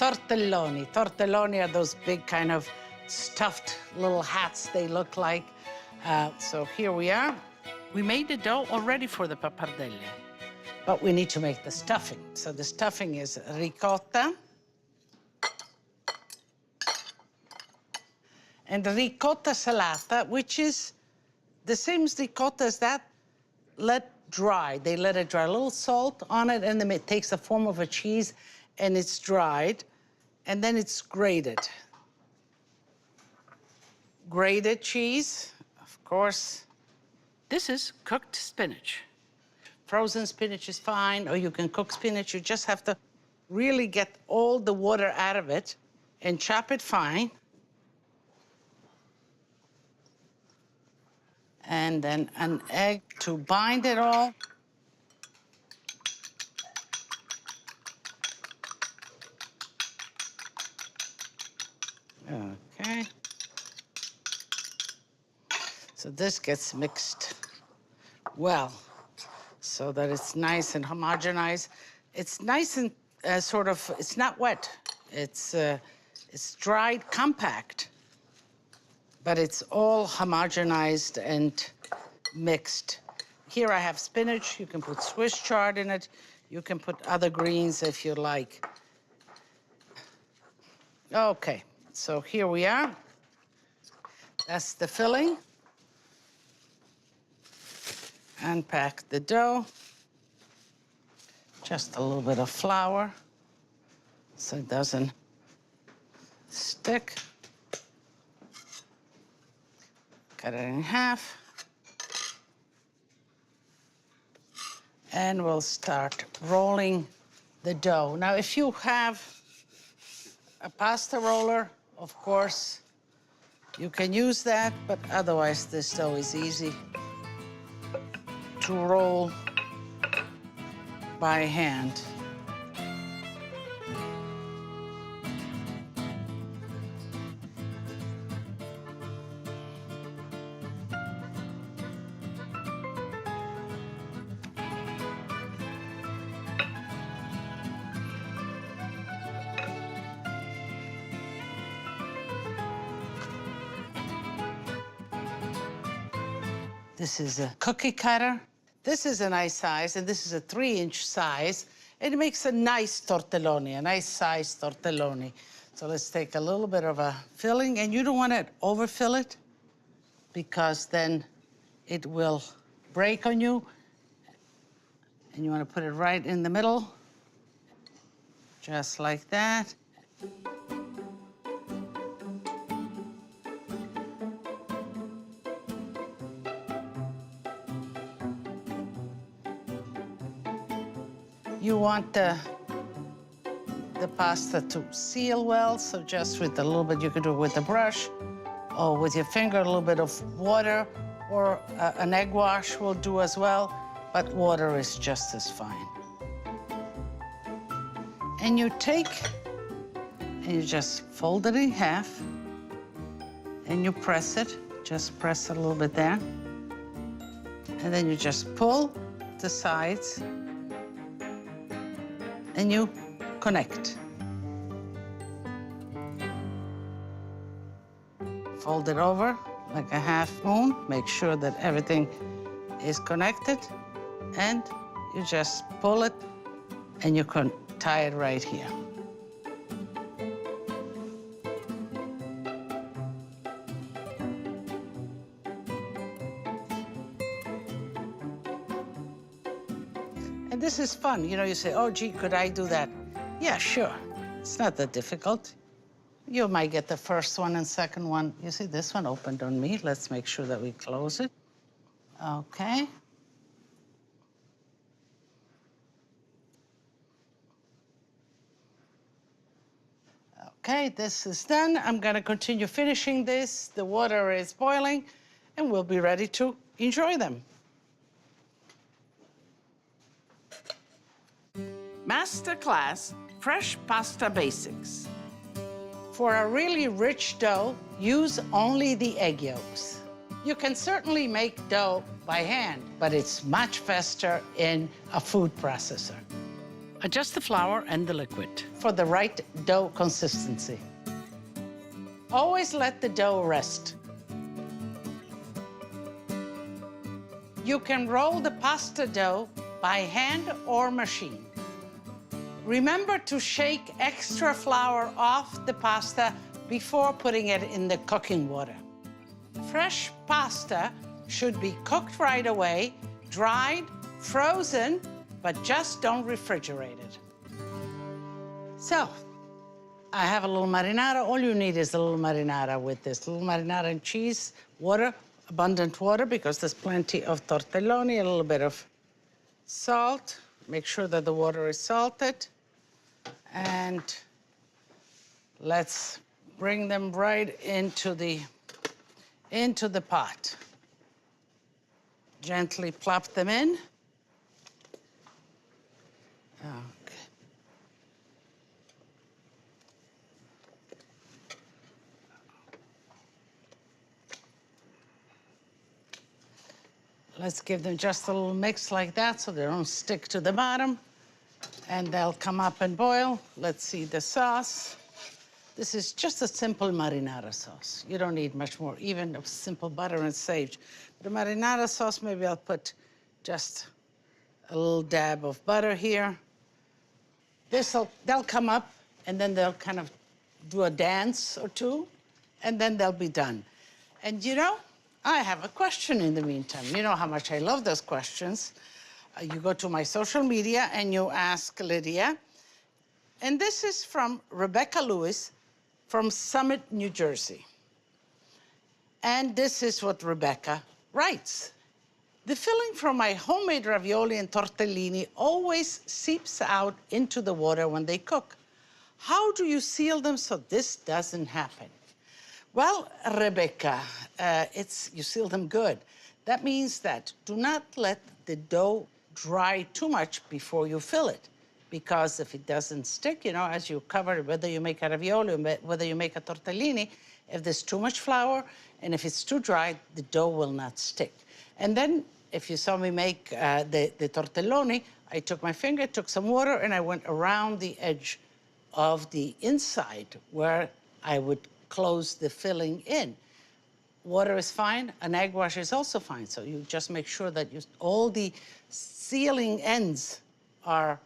tortelloni. Tortelloni are those big kind of stuffed little hats they look like. So here we are. We made the dough already for the pappardelle. But we need to make the stuffing. So the stuffing is ricotta. And ricotta salata, which is the same as ricotta as that, let dry. They let it dry. A little salt on it, and then it takes the form of a cheese, and it's dried, and then it's grated. Grated cheese, of course. This is cooked spinach. Frozen spinach is fine, or you can cook spinach. You just have to really get all the water out of it and chop it fine. And then an egg to bind it all. Okay. So this gets mixed well, so that it's nice and homogenized. It's nice and sort of, it's not wet. It's dried, compact, but it's all homogenized and mixed. Here I have spinach. You can put Swiss chard in it. You can put other greens if you like. Okay, so here we are. That's the filling. Unpack the dough. Just a little bit of flour so it doesn't stick. Cut it in half. And we'll start rolling the dough. Now, if you have a pasta roller, of course, you can use that, but otherwise this dough is easy to roll by hand. This is a cookie cutter. This is a nice size, and this is a 3-inch size. It makes a nice tortelloni, a nice size tortelloni. So let's take a little bit of a filling, and you don't want to overfill it because then it will break on you. And you want to put it right in the middle, just like that. You want the pasta to seal well, so just with a little bit, you can do it with a brush or with your finger, a little bit of water, or an egg wash will do as well, but water is just as fine. And you take, and you just fold it in half, and you press it. Just press it a little bit there. And then you just pull the sides, and you connect. Fold it over like a half moon. Make sure that everything is connected. And you just pull it, and you can tie it right here. And this is fun. You know, you say, oh, gee, could I do that? Yeah, sure. It's not that difficult. You might get the first one and second one. You see, this one opened on me. Let's make sure that we close it. Okay. Okay, this is done. I'm gonna continue finishing this. The water is boiling, and we'll be ready to enjoy them. Masterclass Fresh Pasta Basics. For a really rich dough, use only the egg yolks. You can certainly make dough by hand, but it's much faster in a food processor. Adjust the flour and the liquid. for the right dough consistency. Always let the dough rest. You can roll the pasta dough by hand or machine. Remember to shake extra flour off the pasta before putting it in the cooking water. Fresh pasta should be cooked right away, dried, frozen, but just don't refrigerate it. So, I have a little marinara. All you need is a little marinara with this. A little marinara and cheese, water, abundant water, because there's plenty of tortelloni, a little bit of salt. Make sure that the water is salted. And let's bring them right into the pot. Gently plop them in. Okay. Let's give them just a little mix like that so they don't stick to the bottom. And they'll come up and boil. Let's see the sauce. This is just a simple marinara sauce. You don't need much more, even a simple butter and sage. The marinara sauce, maybe I'll put just a little dab of butter here. They'll come up, and then they'll kind of do a dance or two, and then they'll be done. And you know, I have a question in the meantime. You know how much I love those questions. You go to my social media and you ask Lidia. And this is from Rebecca Lewis from Summit, New Jersey. And this is what Rebecca writes. The filling from my homemade ravioli and tortellini always seeps out into the water when they cook. How do you seal them so this doesn't happen? Well, Rebecca, you seal them good. That means that do not let the dough dry too much before you fill it, because if it doesn't stick, you know, as you cover it, whether you make a ravioli or whether you make a tortellini, if there's too much flour and if it's too dry, the dough will not stick. And then, if you saw me make the tortelloni, I took my finger, took some water, and I went around the edge of the inside where I would close the filling in. Water is fine, an egg wash is also fine. So you just make sure that all the sealing ends are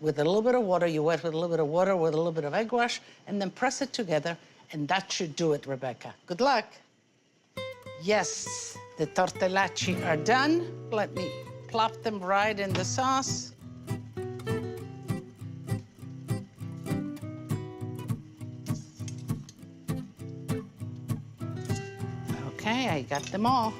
with a little bit of water. You wet with a little bit of water with a little bit of egg wash, and then press it together, and that should do it, Rebecca. Good luck. Yes, the tortellacci are done. Let me plop them right in the sauce. Okay, I got them all.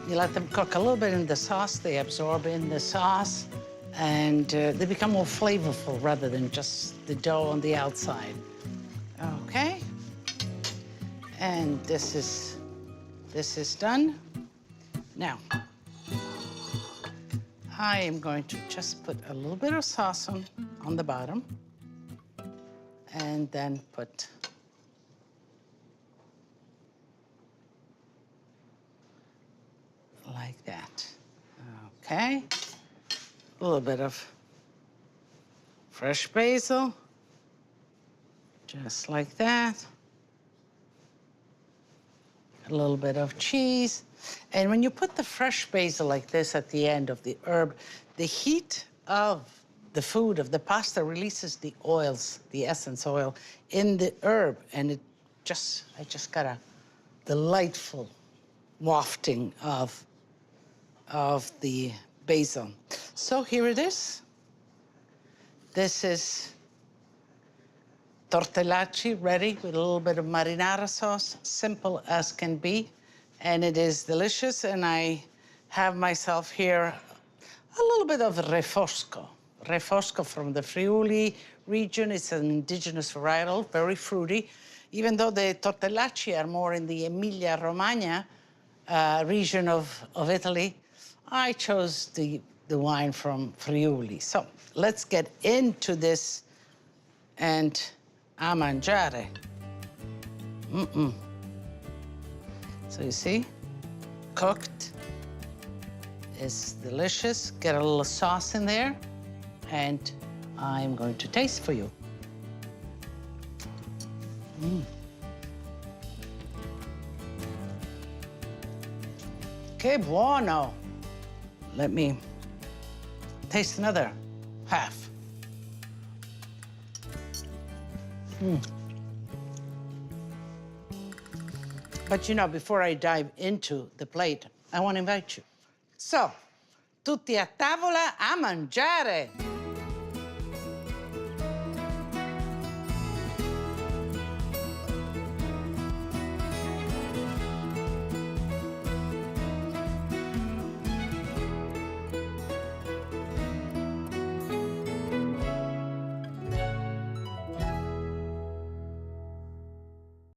You let them cook a little bit in the sauce. They absorb in the sauce, and they become more flavorful rather than just the dough on the outside. Okay. And this is done. Now, I am going to just put a little bit of sauce on the bottom, and then put like that. Okay. A little bit of fresh basil, just like that. A little bit of cheese. And when you put the fresh basil like this at the end of the herb, the heat of the food, of the pasta, releases the oils, the essence oil, in the herb. And I just got a delightful wafting of the basil. So here it is. This is tortellacci ready with a little bit of marinara sauce, simple as can be. And it is delicious. And I have myself here a little bit of refosco. Refosco from the Friuli region. It's an indigenous varietal, very fruity. Even though the tortellacci are more in the Emilia-Romagna region of Italy, I chose the wine from Friuli. So let's get into this and a mangiare. So you see, cooked is delicious. Get a little sauce in there, and I'm going to taste for you. Que buono. Let me taste another half. But you know, before I dive into the plate, I want to invite you. So, tutti a tavola a mangiare.